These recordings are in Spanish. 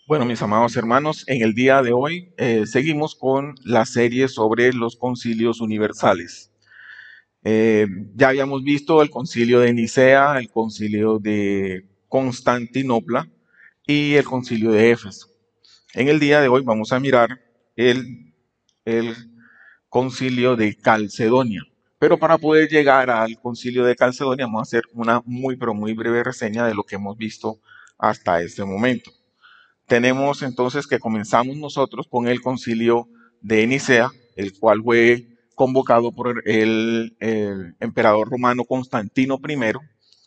Bueno, mis amados hermanos, en el día de hoy seguimos con la serie sobre los concilios universales. Ya habíamos visto el concilio de Nicea, el concilio de Constantinopla y el concilio de Éfeso. En el día de hoy vamos a mirar el concilio de Calcedonia. Pero para poder llegar al concilio de Calcedonia vamos a hacer una muy, pero muy breve reseña de lo que hemos visto hasta este momento. Tenemos entonces que comenzamos nosotros con el concilio de Nicea, el cual fue convocado por el emperador romano Constantino I,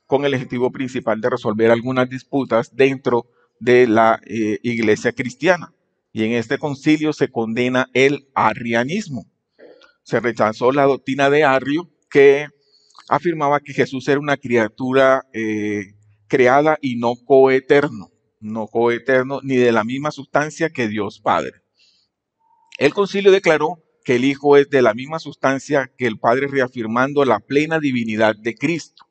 con el objetivo principal de resolver algunas disputas dentro de la iglesia cristiana. Y en este concilio se condena el arrianismo. Se rechazó la doctrina de Arrio, que afirmaba que Jesús era una criatura creada y no coeterno, ni de la misma sustancia que Dios Padre. El concilio declaró que el Hijo es de la misma sustancia que el Padre, reafirmando la plena divinidad de Cristo,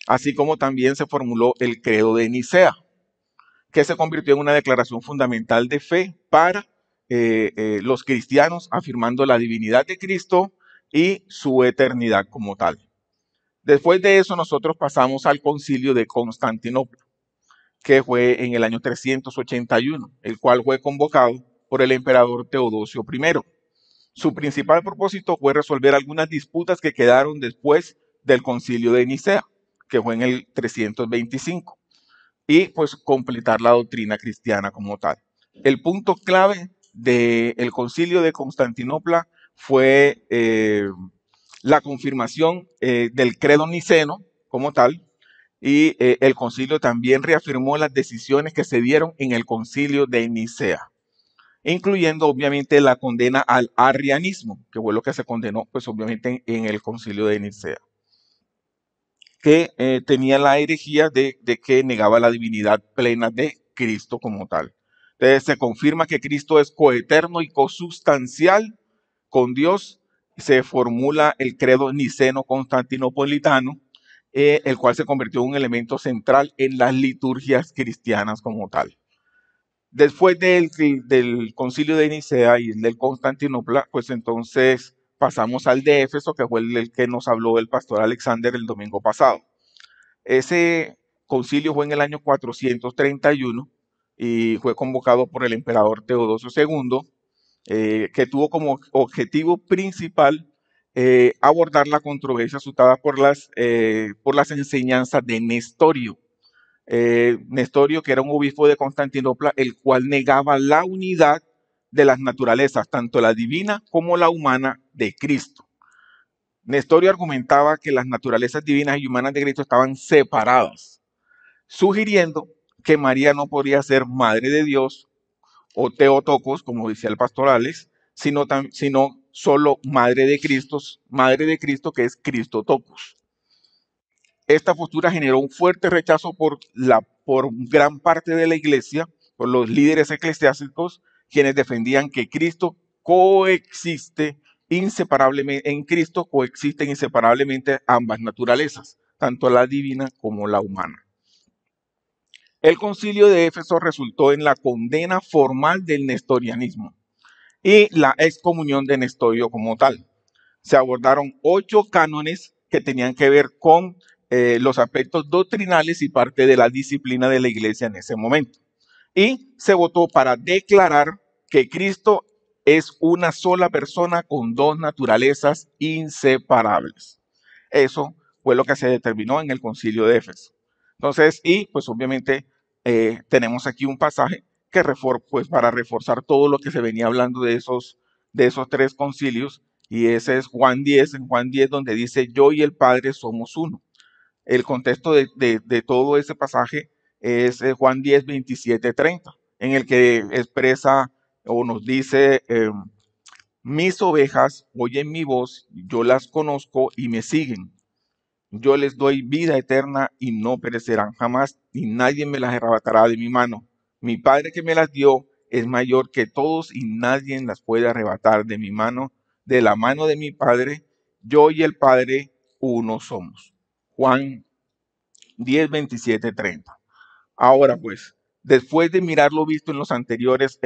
así como también se formuló el credo de Nicea, que se convirtió en una declaración fundamental de fe para los cristianos, afirmando la divinidad de Cristo y su eternidad como tal. Después de eso, nosotros pasamos al concilio de Constantinopla, que fue en el año 381, el cual fue convocado por el emperador Teodosio I. Su principal propósito fue resolver algunas disputas que quedaron después del concilio de Nicea, que fue en el 325, y pues completar la doctrina cristiana como tal. El punto clave del concilio de Constantinopla fue la confirmación del credo niceno como tal, y el concilio también reafirmó las decisiones que se dieron en el concilio de Nicea, incluyendo obviamente la condena al arrianismo, que fue lo que se condenó pues obviamente en el concilio de Nicea, que tenía la herejía de que negaba la divinidad plena de Cristo como tal. Entonces se confirma que Cristo es coeterno y cosustancial con Dios. Se formula el credo niceno-constantinopolitano, el cual se convirtió en un elemento central en las liturgias cristianas como tal. Después del concilio de Nicea y del Constantinopla, pues entonces pasamos al de Éfeso, que fue el que nos habló el pastor Alexander el domingo pasado. Ese concilio fue en el año 431 y fue convocado por el emperador Teodosio II, que tuvo como objetivo principal abordar la controversia suscitada por las enseñanzas de Nestorio. Nestorio, que era un obispo de Constantinopla, el cual negaba la unidad de las naturalezas, tanto la divina como la humana de Cristo. Nestorio argumentaba que las naturalezas divinas y humanas de Cristo estaban separadas, sugiriendo que María no podría ser madre de Dios o Teotocos, como decía el pastor Alex, sino solo madre de Cristo que es Cristotocos. Esta postura generó un fuerte rechazo por gran parte de la iglesia, por los líderes eclesiásticos, quienes defendían que Cristo coexiste inseparablemente, en Cristo coexisten inseparablemente ambas naturalezas, tanto la divina como la humana. El concilio de Éfeso resultó en la condena formal del nestorianismo y la excomunión de Nestorio como tal. Se abordaron 8 cánones que tenían que ver con los aspectos doctrinales y parte de la disciplina de la iglesia en ese momento. Y se votó para declarar que Cristo es una sola persona con dos naturalezas inseparables. Eso fue lo que se determinó en el concilio de Éfeso. Entonces, y pues obviamente tenemos aquí un pasaje que pues, para reforzar todo lo que se venía hablando de esos 3 concilios, y ese es Juan 10, en Juan 10 donde dice, yo y el Padre somos uno. El contexto de todo ese pasaje es Juan 10, 27, 30, en el que expresa o nos dice, mis ovejas oyen mi voz, yo las conozco y me siguen. Yo les doy vida eterna y no perecerán jamás, y nadie me las arrebatará de mi mano. Mi Padre que me las dio es mayor que todos y nadie las puede arrebatar de mi mano, de la mano de mi Padre. Yo y el Padre uno somos. Juan 10, 27, 30. Ahora pues, Después de mirar lo visto en los anteriores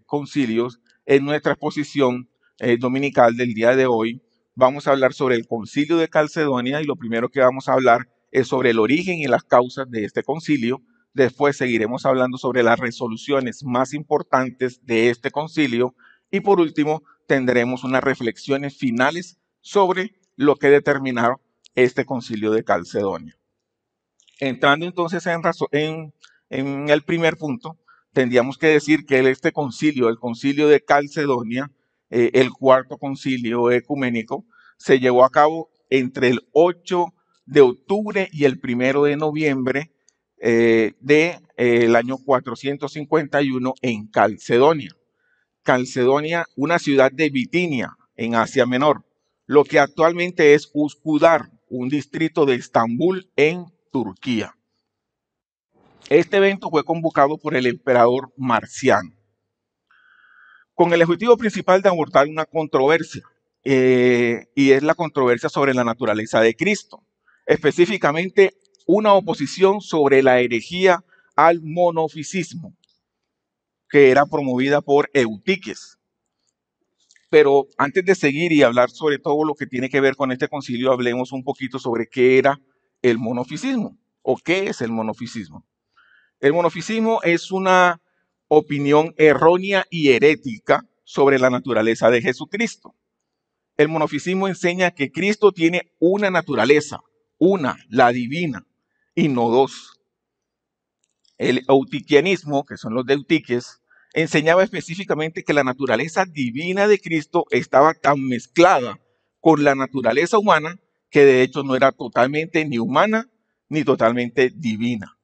concilios, en nuestra exposición dominical del día de hoy, vamos a hablar sobre el concilio de Calcedonia y lo primero que vamos a hablar es sobre el origen y las causas de este concilio. Después seguiremos hablando sobre las resoluciones más importantes de este concilio y por último tendremos unas reflexiones finales sobre lo que determinaron este concilio de Calcedonia. Entrando entonces en el primer punto, tendríamos que decir que este concilio, el concilio de Calcedonia, el cuarto concilio ecuménico, se llevó a cabo entre el 8 de octubre y el 1 de noviembre del año 451 en Calcedonia. Calcedonia, una ciudad de Bitinia, en Asia Menor, lo que actualmente es Üsküdar, un distrito de Estambul, en Turquía. Este evento fue convocado por el emperador Marciano, con el objetivo principal de abordar una controversia, y es la controversia sobre la naturaleza de Cristo, específicamente una oposición sobre la herejía al monofisismo, que era promovida por Eutiques. Pero antes de seguir y hablar sobre todo lo que tiene que ver con este concilio, hablemos un poquito sobre qué era el monofisismo o qué es el monofisismo. El monofisismo es una opinión errónea y herética sobre la naturaleza de Jesucristo. El monofisismo enseña que Cristo tiene una naturaleza, una, la divina, y no dos. El eutiquianismo, que son los de Eutiques, enseñaba específicamente que la naturaleza divina de Cristo estaba tan mezclada con la naturaleza humana que de hecho no era totalmente ni humana ni totalmente divina.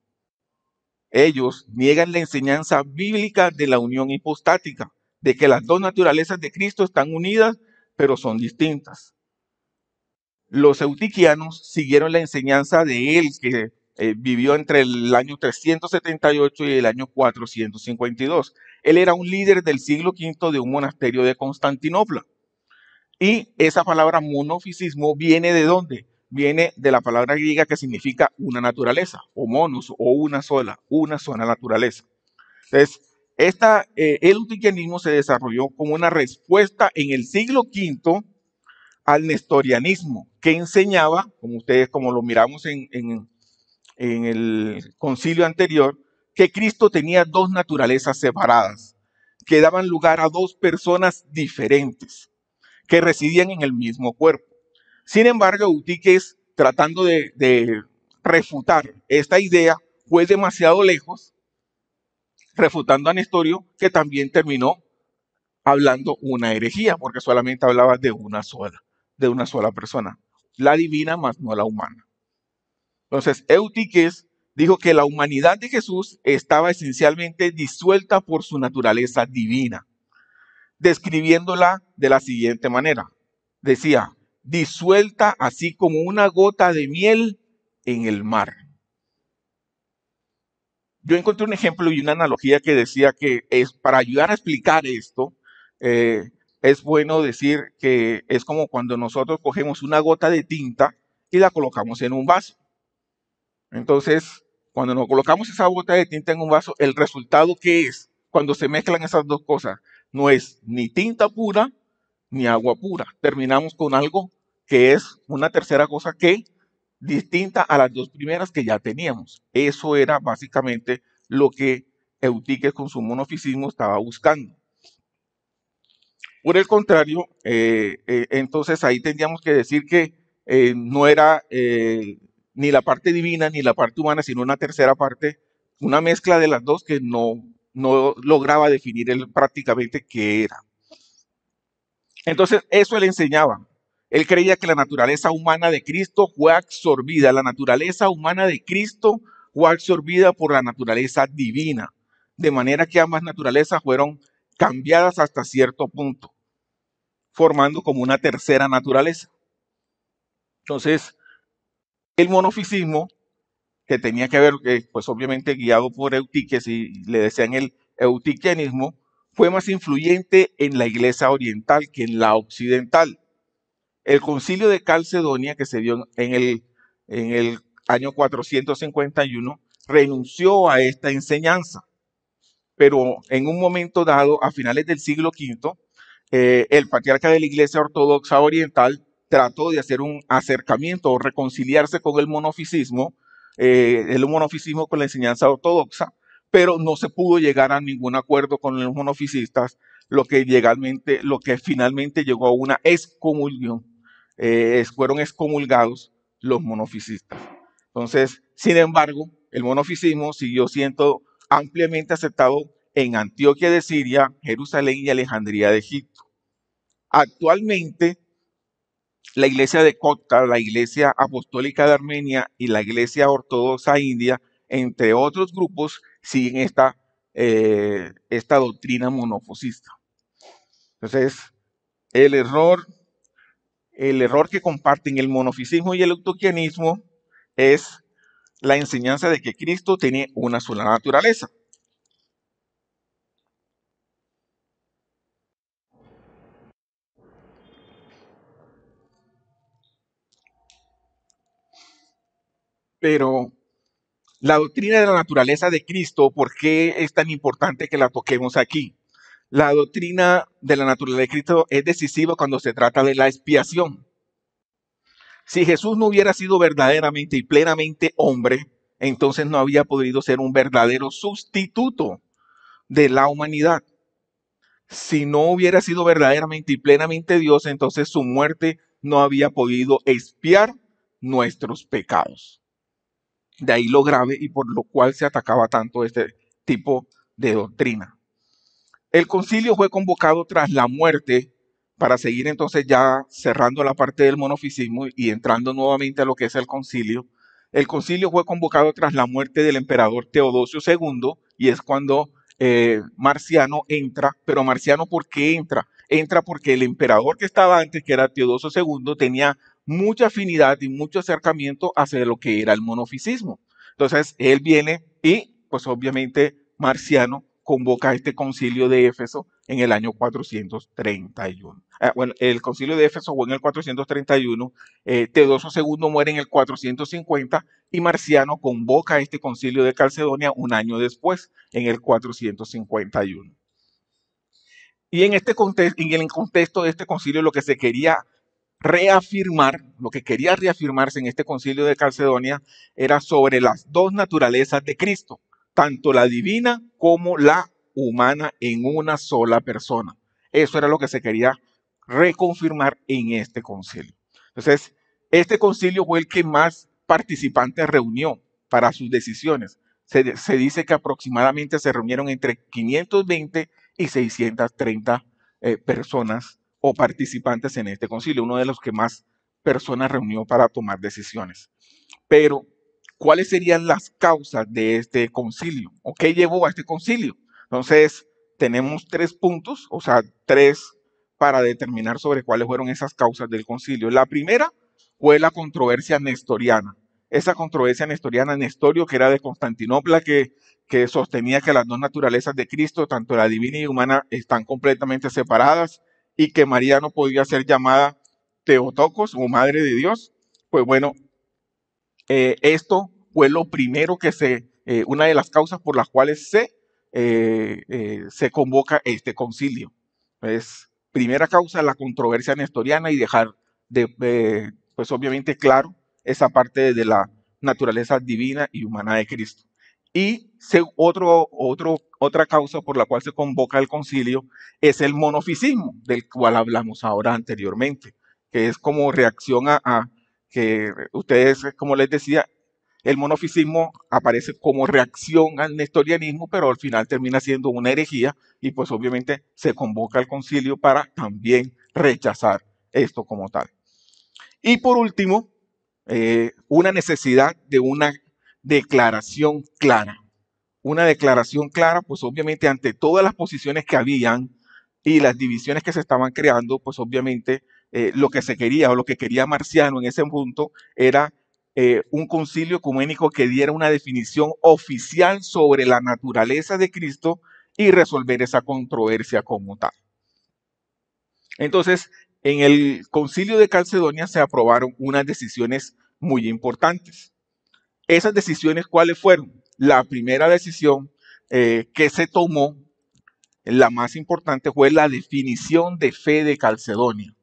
Ellos niegan la enseñanza bíblica de la unión hipostática, de que las dos naturalezas de Cristo están unidas, pero son distintas. Los eutiquianos siguieron la enseñanza de él, que vivió entre el año 378 y el año 452. Él era un líder del siglo V de un monasterio de Constantinopla. Y esa palabra monofisismo viene ¿de dónde? Viene de la palabra griega que significa una naturaleza, o monos, o una sola naturaleza. Entonces, el eutiquianismo se desarrolló como una respuesta en el siglo V al nestorianismo, que enseñaba, como lo miramos en el concilio anterior, que Cristo tenía dos naturalezas separadas, que daban lugar a dos personas diferentes, que residían en el mismo cuerpo. Sin embargo, Eutiques, tratando de refutar esta idea, fue demasiado lejos, refutando a Nestorio, que también terminó hablando una herejía, porque solamente hablaba de una sola persona, la divina más no la humana. Entonces, Eutiques dijo que la humanidad de Jesús estaba esencialmente disuelta por su naturaleza divina, describiéndola de la siguiente manera. Decía, disuelta así como una gota de miel en el mar. Yo encontré un ejemplo y una analogía que decía que es para ayudar a explicar esto, es bueno decir que es como cuando nosotros cogemos una gota de tinta y la colocamos en un vaso. Entonces, cuando nos colocamos esa gota de tinta en un vaso, el resultado que es cuando se mezclan esas dos cosas no es ni tinta pura ni agua pura. Terminamos con algo que es una tercera cosa que distinta a las dos primeras que ya teníamos. Eso era básicamente lo que Eutiques con su monofisismo estaba buscando. Por el contrario, entonces ahí tendríamos que decir que no era ni la parte divina ni la parte humana, sino una tercera parte, una mezcla de las dos que no lograba definir él prácticamente qué era. Entonces, eso él enseñaba. Él creía que la naturaleza humana de Cristo fue absorbida, la naturaleza humana de Cristo fue absorbida por la naturaleza divina, de manera que ambas naturalezas fueron cambiadas hasta cierto punto, formando como una tercera naturaleza. Entonces, el monofisismo, que tenía que ver, pues obviamente guiado por Eutiques y le decían el eutiquianismo, fue más influyente en la iglesia oriental que en la occidental. El concilio de Calcedonia, que se dio en el año 451, renunció a esta enseñanza. Pero en un momento dado, a finales del siglo V, el patriarca de la Iglesia Ortodoxa Oriental trató de hacer un acercamiento o reconciliarse con el monofisismo con la enseñanza ortodoxa, pero no se pudo llegar a ningún acuerdo con los monofisistas, lo que finalmente llegó a una excomunión. Fueron excomulgados los monofisistas. Entonces, sin embargo, el monofisismo siguió siendo ampliamente aceptado en Antioquia de Siria, Jerusalén y Alejandría de Egipto. Actualmente, la iglesia de Copta, la iglesia apostólica de Armenia y la iglesia ortodoxa india, entre otros grupos, siguen esta doctrina monofisista. Entonces, el error que comparten el monofisismo y el eutoquianismo es la enseñanza de que Cristo tiene una sola naturaleza. Pero la doctrina de la naturaleza de Cristo, ¿por qué es tan importante que la toquemos aquí? La doctrina de la naturaleza de Cristo es decisiva cuando se trata de la expiación. Si Jesús no hubiera sido verdaderamente y plenamente hombre, entonces no había podido ser un verdadero sustituto de la humanidad. Si no hubiera sido verdaderamente y plenamente Dios, entonces su muerte no había podido expiar nuestros pecados. De ahí lo grave y por lo cual se atacaba tanto este tipo de doctrina. El concilio fue convocado tras la muerte, para seguir entonces ya cerrando la parte del monofisismo y entrando nuevamente a lo que es el concilio. El concilio fue convocado tras la muerte del emperador Teodosio II y es cuando Marciano entra. Pero Marciano, ¿por qué entra? Entra porque el emperador que estaba antes, que era Teodosio II, tenía mucha afinidad y mucho acercamiento hacia lo que era el monofisismo. Entonces él viene y pues obviamente Marciano convoca este concilio de Éfeso en el año 431. Bueno, el concilio de Éfeso fue en el 431, Teodosio II muere en el 450 y Marciano convoca este concilio de Calcedonia un año después, en el 451. Y en el contexto de este concilio lo que se quería reafirmar, lo que quería reafirmarse en este concilio de Calcedonia era sobre las dos naturalezas de Cristo, tanto la divina como la humana en una sola persona. Eso era lo que se quería reconfirmar en este concilio. Entonces, este concilio fue el que más participantes reunió para sus decisiones. Se dice que aproximadamente se reunieron entre 520 y 630 personas o participantes en este concilio, uno de los que más personas reunió para tomar decisiones. Pero, ¿cuáles serían las causas de este concilio? ¿O qué llevó a este concilio? Entonces, tenemos 3 puntos, o sea, 3 para determinar sobre cuáles fueron esas causas del concilio. La primera fue la controversia nestoriana. Esa controversia nestoriana, Nestorio, que era de Constantinopla, que sostenía que las dos naturalezas de Cristo, tanto la divina y humana, están completamente separadas y que María no podía ser llamada Teotocos o Madre de Dios. Pues bueno, esto fue lo primero una de las causas por las cuales se convoca este concilio. Es primera causa, la controversia nestoriana y dejar pues obviamente claro esa parte de la naturaleza divina y humana de Cristo. Y otra causa por la cual se convoca el concilio es el monofisismo, del cual hablamos ahora anteriormente, que es como reacción a que ustedes, como les decía, el monofisismo aparece como reacción al nestorianismo, pero al final termina siendo una herejía y pues obviamente se convoca al concilio para también rechazar esto como tal. Y por último, una necesidad de una declaración clara. Una declaración clara, pues obviamente ante todas las posiciones que habían y las divisiones que se estaban creando, pues obviamente lo que se quería o lo que quería Marciano en ese punto era un concilio ecuménico que diera una definición oficial sobre la naturaleza de Cristo y resolver esa controversia como tal. Entonces, en el concilio de Calcedonia se aprobaron unas decisiones muy importantes. Esas decisiones, ¿cuáles fueron? la primera decisión que se tomó, la más importante, fue la definición de fe de Calcedonia.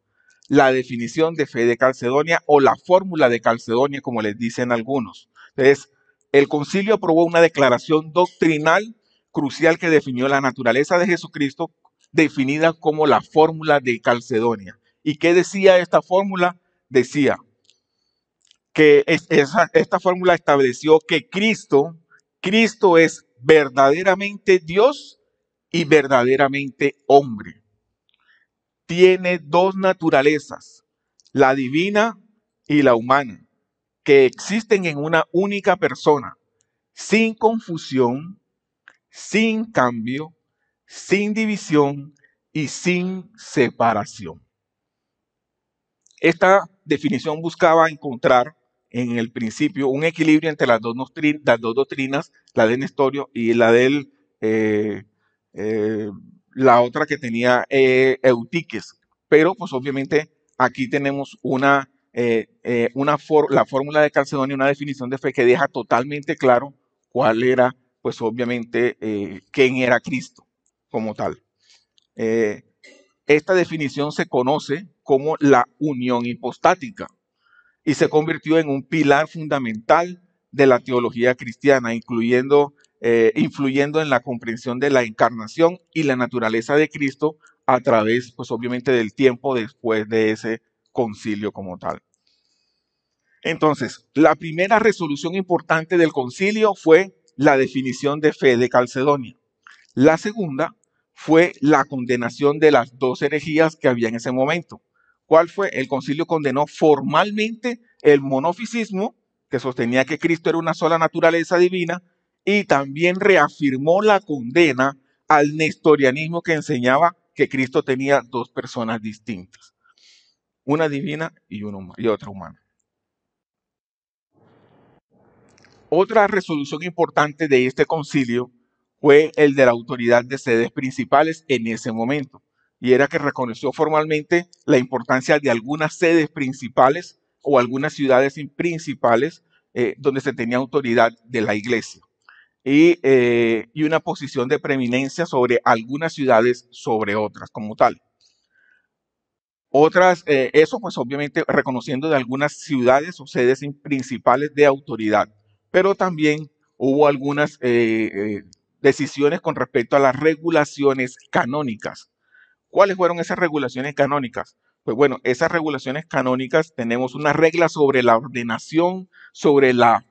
La definición de fe de Calcedonia o la fórmula de Calcedonia, como les dicen algunos. Entonces, el concilio aprobó una declaración doctrinal crucial que definió la naturaleza de Jesucristo, definida como la fórmula de Calcedonia. ¿Y qué decía esta fórmula? Decía que esta fórmula estableció que Cristo es verdaderamente Dios y verdaderamente hombre. Tiene dos naturalezas, la divina y la humana, que existen en una única persona, sin confusión, sin cambio, sin división y sin separación. Esta definición buscaba encontrar en el principio un equilibrio entre las dos doctrinas, la de Nestorio y la de la otra que tenía Eutiques. Pero pues obviamente aquí tenemos la fórmula de Calcedonia, una definición de fe que deja totalmente claro cuál era, pues obviamente, quién era Cristo como tal. Esta definición se conoce como la unión hipostática y se convirtió en un pilar fundamental de la teología cristiana, influyendo en la comprensión de la encarnación y la naturaleza de Cristo a través, pues obviamente, del tiempo después de ese concilio como tal. Entonces, la primera resolución importante del concilio fue la definición de fe de Calcedonia. La segunda fue la condenación de las dos herejías que había en ese momento. ¿Cuál fue? El concilio condenó formalmente el monofisismo, que sostenía que Cristo era una sola naturaleza divina, y también reafirmó la condena al nestorianismo que enseñaba que Cristo tenía dos personas distintas, una divina y otra humana. Otra resolución importante de este concilio fue el de la autoridad de sedes principales en ese momento, y era que reconoció formalmente la importancia de algunas sedes principales o algunas ciudades principales donde se tenía autoridad de la iglesia y una posición de preeminencia sobre algunas ciudades sobre otras como tal. Eso pues obviamente reconociendo de algunas ciudades o sedes principales de autoridad, pero también hubo algunas decisiones con respecto a las regulaciones canónicas. ¿Cuáles fueron esas regulaciones canónicas? Pues bueno, esas regulaciones canónicas tenemos una regla sobre la ordenación, sobre la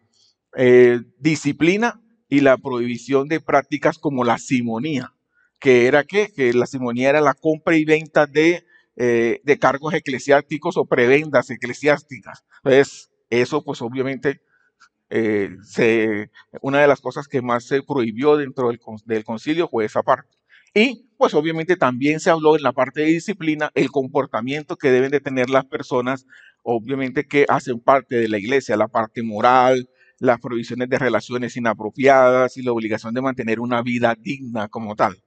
disciplina y la prohibición de prácticas como la simonía, que era ¿qué? Que la simonía era la compra y venta de cargos eclesiásticos o prebendas eclesiásticas. Entonces, eso pues obviamente una de las cosas que más se prohibió dentro del concilio fue esa parte. Y pues obviamente también se habló en la parte de disciplina, el comportamiento que deben de tener las personas, obviamente que hacen parte de la iglesia, la parte moral, las prohibiciones de relaciones inapropiadas y la obligación de mantener una vida digna como tal.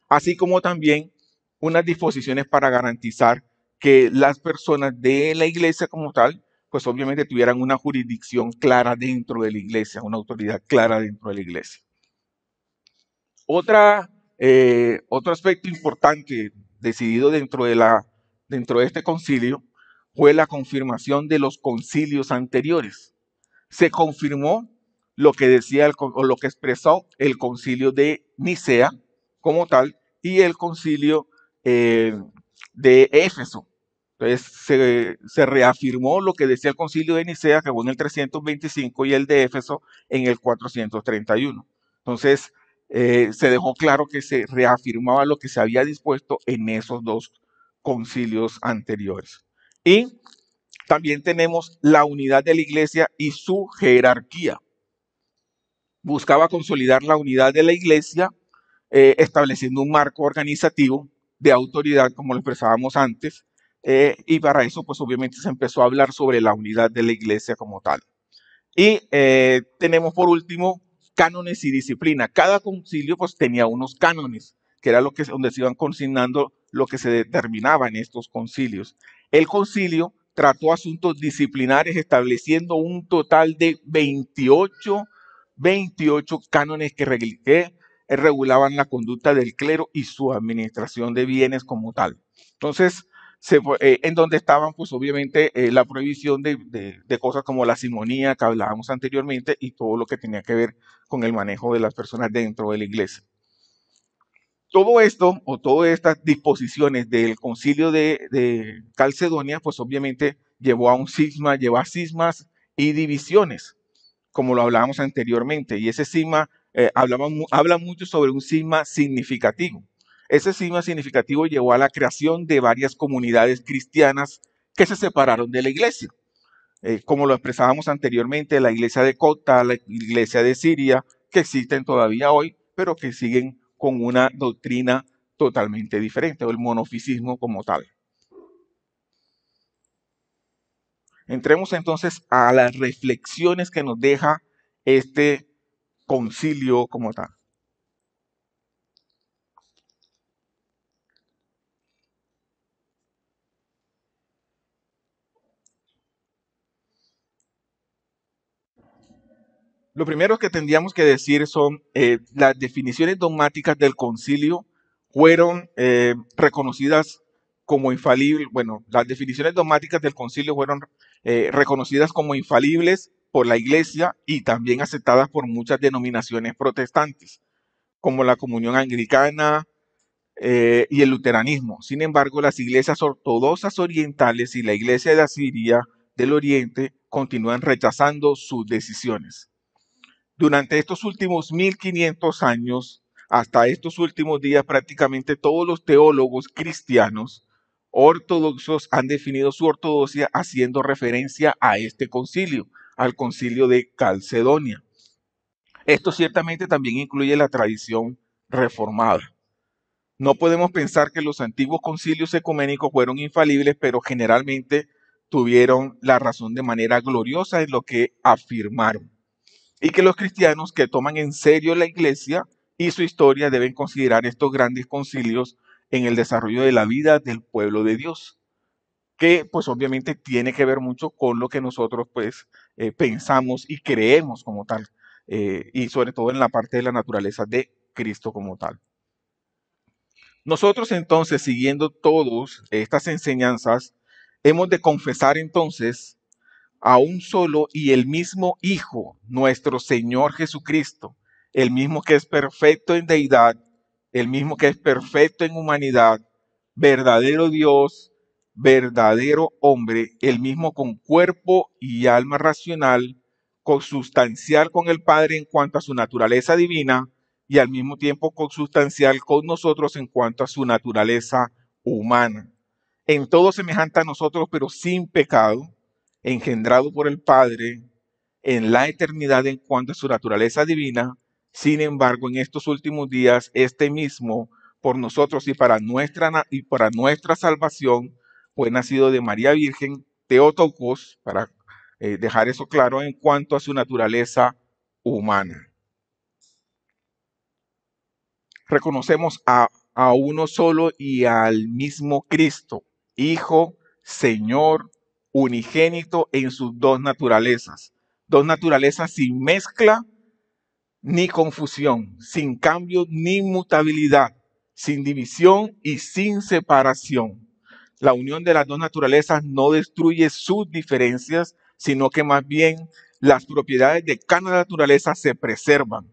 Así como también unas disposiciones para garantizar que las personas de la iglesia como tal pues obviamente tuvieran una jurisdicción clara dentro de la iglesia, una autoridad clara dentro de la iglesia. Otro aspecto importante decidido dentro de este concilio fue la confirmación de los concilios anteriores. Se confirmó lo que decía o lo que expresó el concilio de Nicea como tal y el concilio de Éfeso. Entonces se reafirmó lo que decía el concilio de Nicea, que fue en el 325, y el de Éfeso en el 431. Entonces se dejó claro que se reafirmaba lo que se había dispuesto en esos dos concilios anteriores. Y también tenemos la unidad de la iglesia y su jerarquía. Buscaba consolidar la unidad de la iglesia, estableciendo un marco organizativo de autoridad, como lo expresábamos antes, y para eso, pues obviamente se empezó a hablar sobre la unidad de la iglesia como tal. Y tenemos por último cánones y disciplina. Cada concilio pues tenía unos cánones, que era donde se iban consignando lo que se determinaba en estos concilios. El concilio trató asuntos disciplinares estableciendo un total de 28 28 cánones que regulaban la conducta del clero y su administración de bienes como tal. Entonces, en donde estaban, pues obviamente, la prohibición de cosas como la simonía que hablábamos anteriormente y todo lo que tenía que ver con el manejo de las personas dentro de la iglesia. Todo esto o todas estas disposiciones del concilio de Calcedonia, pues obviamente llevó a cismas y divisiones, como lo hablábamos anteriormente. Y ese cisma habla mucho sobre un cisma significativo. Ese cisma significativo llevó a la creación de varias comunidades cristianas que se separaron de la iglesia. Como lo expresábamos anteriormente, la iglesia de Cota, la iglesia de Siria, que existen todavía hoy, pero que siguen con una doctrina totalmente diferente, o el monofisismo como tal. Entremos entonces a las reflexiones que nos deja este concilio como tal. Lo primero que tendríamos que decir son las definiciones dogmáticas del concilio fueron reconocidas como infalibles. Bueno, las definiciones dogmáticas del concilio fueron reconocidas como infalibles por la Iglesia y también aceptadas por muchas denominaciones protestantes, como la comunión anglicana y el luteranismo. Sin embargo, las iglesias ortodoxas orientales y la Iglesia de Asiria del Oriente continúan rechazando sus decisiones. Durante estos últimos 1500 años, hasta estos últimos días, prácticamente todos los teólogos cristianos ortodoxos han definido su ortodoxia haciendo referencia a este concilio, al concilio de Calcedonia. Esto ciertamente también incluye la tradición reformada. No podemos pensar que los antiguos concilios ecuménicos fueron infalibles, pero generalmente tuvieron la razón de manera gloriosa en lo que afirmaron. Y que los cristianos que toman en serio la iglesia y su historia deben considerar estos grandes concilios en el desarrollo de la vida del pueblo de Dios, que pues obviamente tiene que ver mucho con lo que nosotros pues pensamos y creemos como tal, y sobre todo en la parte de la naturaleza de Cristo como tal. Nosotros entonces, siguiendo todas estas enseñanzas, hemos de confesar entonces a un solo y el mismo Hijo, nuestro Señor Jesucristo, el mismo que es perfecto en deidad, el mismo que es perfecto en humanidad, verdadero Dios, verdadero hombre, el mismo con cuerpo y alma racional, consustancial con el Padre en cuanto a su naturaleza divina y al mismo tiempo consustancial con nosotros en cuanto a su naturaleza humana. En todo semejante a nosotros, pero sin pecado, engendrado por el Padre en la eternidad en cuanto a su naturaleza divina. Sin embargo, en estos últimos días, este mismo, por nosotros y para nuestra salvación, fue nacido de María Virgen, Theotokos, para dejar eso claro, en cuanto a su naturaleza humana. Reconocemos a uno solo y al mismo Cristo, Hijo, Señor, unigénito en sus dos naturalezas sin mezcla ni confusión, sin cambio ni mutabilidad, sin división y sin separación. La unión de las dos naturalezas no destruye sus diferencias, sino que más bien las propiedades de cada naturaleza se preservan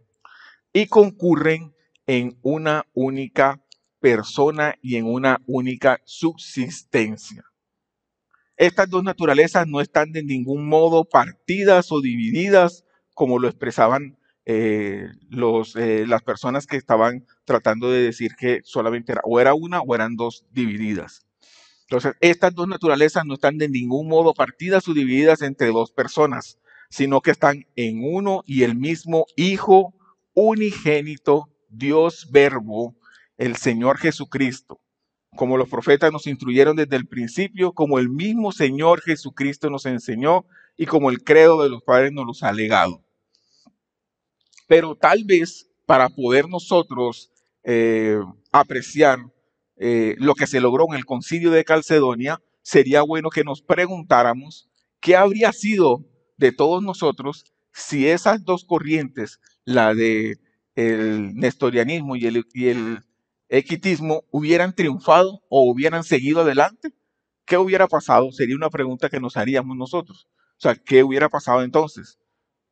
y concurren en una única persona y en una única subsistencia. Estas dos naturalezas no están de ningún modo partidas o divididas como lo expresaban las personas que estaban tratando de decir que solamente era una o eran dos divididas. Entonces, estas dos naturalezas no están de ningún modo partidas o divididas entre dos personas, sino que están en uno y el mismo Hijo unigénito, Dios Verbo, el Señor Jesucristo. Como los profetas nos instruyeron desde el principio, como el mismo Señor Jesucristo nos enseñó y como el credo de los padres nos los ha legado. Pero tal vez para poder nosotros apreciar lo que se logró en el concilio de Calcedonia, sería bueno que nos preguntáramos qué habría sido de todos nosotros si esas dos corrientes, la de el nestorianismo y el equitismo, hubieran triunfado o hubieran seguido adelante, ¿qué hubiera pasado? Sería una pregunta que nos haríamos nosotros. O sea, ¿qué hubiera pasado entonces?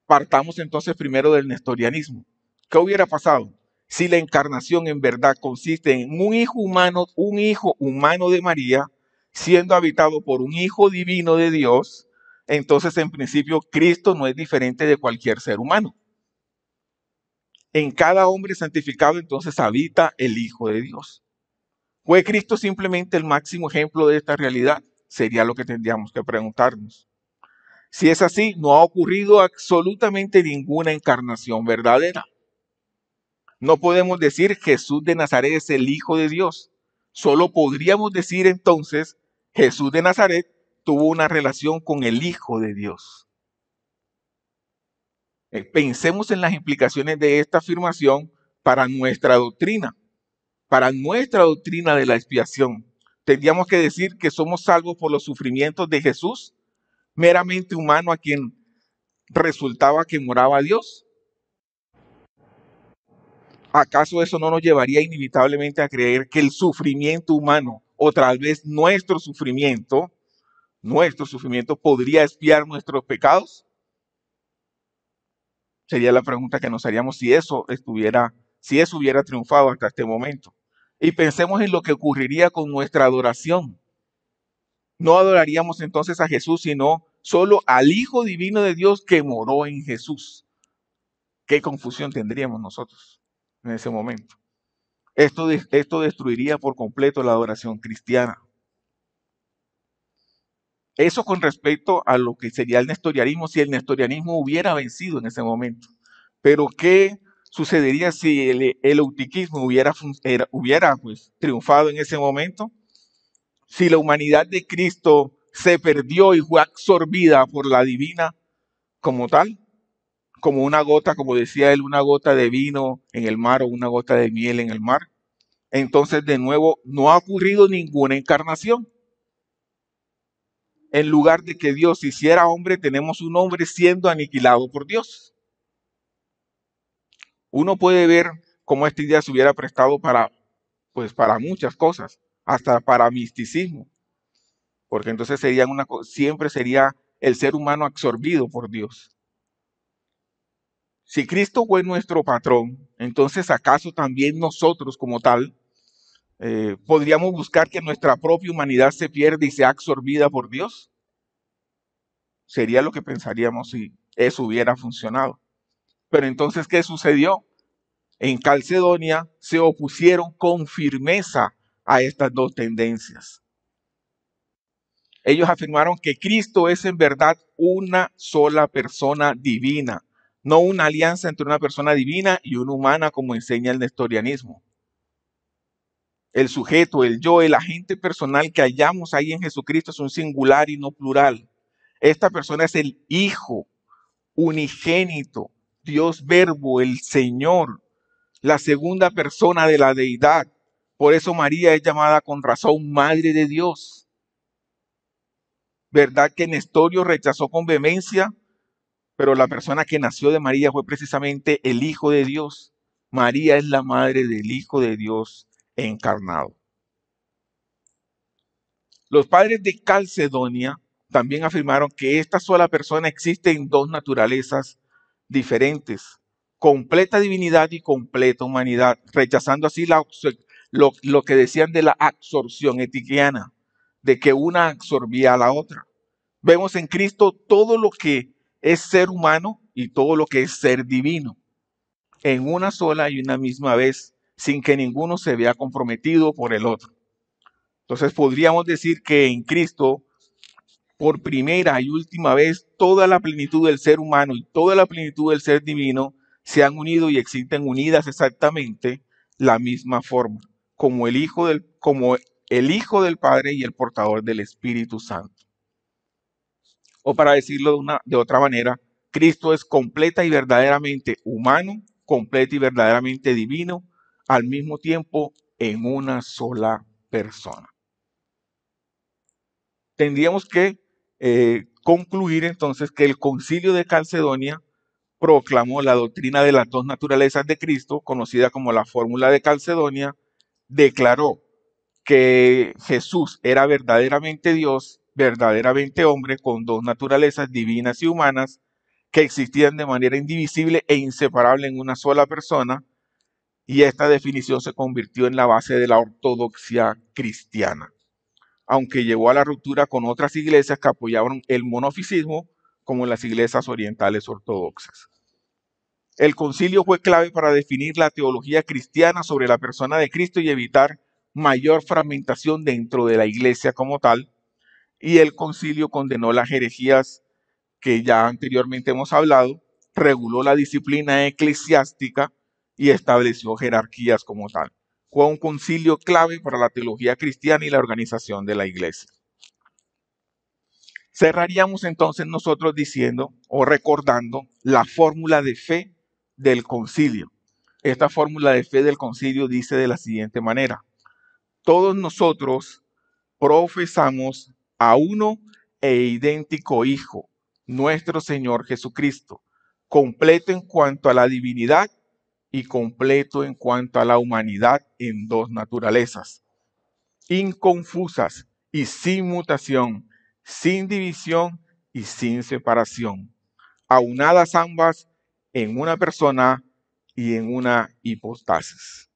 Partamos entonces primero del nestorianismo. ¿Qué hubiera pasado si la encarnación en verdad consiste en un hijo humano de María, siendo habitado por un hijo divino de Dios? Entonces, en principio, Cristo no es diferente de cualquier ser humano. En cada hombre santificado, entonces, habita el Hijo de Dios. ¿Fue Cristo simplemente el máximo ejemplo de esta realidad? Sería lo que tendríamos que preguntarnos. Si es así, no ha ocurrido absolutamente ninguna encarnación verdadera. No podemos decir Jesús de Nazaret es el Hijo de Dios. Solo podríamos decir entonces Jesús de Nazaret tuvo una relación con el Hijo de Dios. Pensemos en las implicaciones de esta afirmación para nuestra doctrina. Para nuestra doctrina de la expiación, tendríamos que decir que somos salvos por los sufrimientos de Jesús, meramente humano a quien resultaba que moraba Dios. ¿Acaso eso no nos llevaría inevitablemente a creer que el sufrimiento humano, o tal vez nuestro sufrimiento podría expiar nuestros pecados? Sería la pregunta que nos haríamos si eso hubiera triunfado hasta este momento. Y pensemos en lo que ocurriría con nuestra adoración. No adoraríamos entonces a Jesús, sino solo al Hijo Divino de Dios que moró en Jesús. ¿Qué confusión tendríamos nosotros en ese momento? Esto destruiría por completo la adoración cristiana. Eso con respecto a lo que sería el nestorianismo, si el nestorianismo hubiera vencido en ese momento. Pero ¿qué sucedería si el eutiquismo hubiera pues, triunfado en ese momento? Si la humanidad de Cristo se perdió y fue absorbida por la divina como tal, como una gota, como decía él, una gota de vino en el mar o una gota de miel en el mar. Entonces, de nuevo, no ha ocurrido ninguna encarnación. En lugar de que Dios se hiciera hombre, tenemos un hombre siendo aniquilado por Dios. Uno puede ver cómo esta idea se hubiera prestado para muchas cosas, hasta para misticismo, porque entonces siempre sería el ser humano absorbido por Dios. Si Cristo fue nuestro patrón, entonces ¿acaso también nosotros como tal podríamos buscar que nuestra propia humanidad se pierda y sea absorbida por Dios? Sería lo que pensaríamos si eso hubiera funcionado. Pero entonces, ¿qué sucedió? En Calcedonia se opusieron con firmeza a estas dos tendencias. Ellos afirmaron que Cristo es en verdad una sola persona divina, no una alianza entre una persona divina y una humana como enseña el nestorianismo. El sujeto, el yo, el agente personal que hallamos ahí en Jesucristo es un singular y no plural. Esta persona es el Hijo unigénito, Dios Verbo, el Señor, la segunda persona de la deidad. Por eso María es llamada con razón Madre de Dios. ¿Verdad que Nestorio rechazó con vehemencia? Pero la persona que nació de María fue precisamente el Hijo de Dios. María es la madre del Hijo de Dios encarnado. Los padres de Calcedonia también afirmaron que esta sola persona existe en dos naturalezas diferentes, completa divinidad y completa humanidad, rechazando así lo que decían de la absorción etiquiana, de que una absorbía a la otra. Vemos en Cristo todo lo que es ser humano y todo lo que es ser divino, en una sola y una misma vez, sin que ninguno se vea comprometido por el otro. Entonces podríamos decir que en Cristo, por primera y última vez, toda la plenitud del ser humano y toda la plenitud del ser divino se han unido y existen unidas exactamente la misma forma, como como el Hijo del Padre y el portador del Espíritu Santo. O para decirlo de otra manera, Cristo es completa y verdaderamente humano, completa y verdaderamente divino, al mismo tiempo en una sola persona. Tendríamos que concluir entonces que el concilio de Calcedonia proclamó la doctrina de las dos naturalezas de Cristo, conocida como la fórmula de Calcedonia, declaró que Jesús era verdaderamente Dios, verdaderamente hombre, con dos naturalezas divinas y humanas que existían de manera indivisible e inseparable en una sola persona, y esta definición se convirtió en la base de la ortodoxia cristiana, aunque llevó a la ruptura con otras iglesias que apoyaban el monofisismo, como las iglesias orientales ortodoxas. El concilio fue clave para definir la teología cristiana sobre la persona de Cristo y evitar mayor fragmentación dentro de la iglesia como tal, y el concilio condenó las herejías que ya anteriormente hemos hablado, reguló la disciplina eclesiástica y estableció jerarquías como tal. Fue un concilio clave para la teología cristiana y la organización de la iglesia. Cerraríamos entonces nosotros diciendo o recordando la fórmula de fe del concilio. Esta fórmula de fe del concilio dice de la siguiente manera: todos nosotros profesamos a uno e idéntico Hijo, nuestro Señor Jesucristo, completo en cuanto a la divinidad y completo en cuanto a la humanidad en dos naturalezas, inconfusas y sin mutación, sin división y sin separación, aunadas ambas en una persona y en una hipostasis.